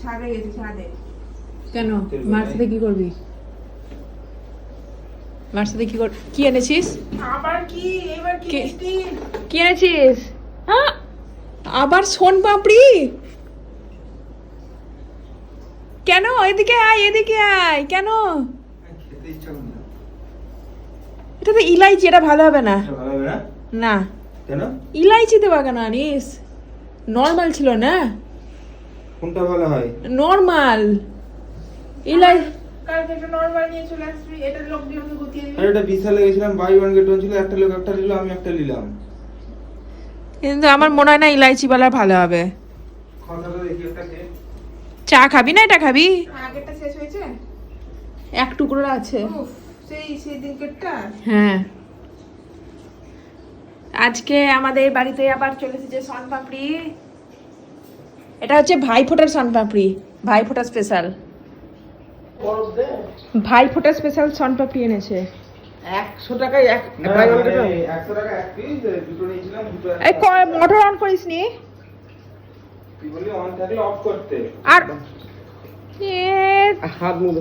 ছাদে গেছে, ছাদে। কেন মার সাথে কি করবি? মার সাথে কি এনেছিস? আবার কি এবার কি মিষ্টি? কি এনেছিস? আবার সোন পাপড়ি? কেন? এদিকে আয়, এদিকে আয়। কেন? খেতে ইচ্ছা করে না। এটা তো ইলাইচি, এটা ভালো হবে না। ভালো হবে না? না, কেন? ইলাইচি দেবা কেন আনিস? নর্মাল ছিল না? কোনটা ভালো হয়? নর্মাল ইলাই। কালকে একটা নরমাল নিয়ে চলে আসবি, এটা লোকজনকে গুতিয়ে দিবি। আরে এটা বিশালে গেছিলাম, বাই ওয়ান গেট ওয়ান ছিল, একটা লোক একটা নিল, আমি একটা নিলাম। কিন্তু আমার মনে হয় না ইলাইচি বালা ভালো হবে। কথাটা দেখি একটা খেয়ে। চা খাবি না এটা খাবি? আগেরটা শেষ হয়েছে? এক টুকরো আছে। উফ, সেই দিনকেরটা। হ্যাঁ, আজকে আমাদের বাড়িতে আবার চলে এসেছে শনপাপড়ি। এটা হচ্ছে ভাইফোঁটার শনপাপড়ি, ভাইফোঁটা স্পেশাল। ভাইফোঁটা স্পেশাল শনপাপড়ি এনেছে। 100 টাকায় এক না, buy one মানে get one। 100 টাকা এক পিস, দুটো নিয়েছিলাম, দুটো এই মোটর অন করিস নি? তুই বললি অন থাকলে অফ করতে। আর হাত মুখ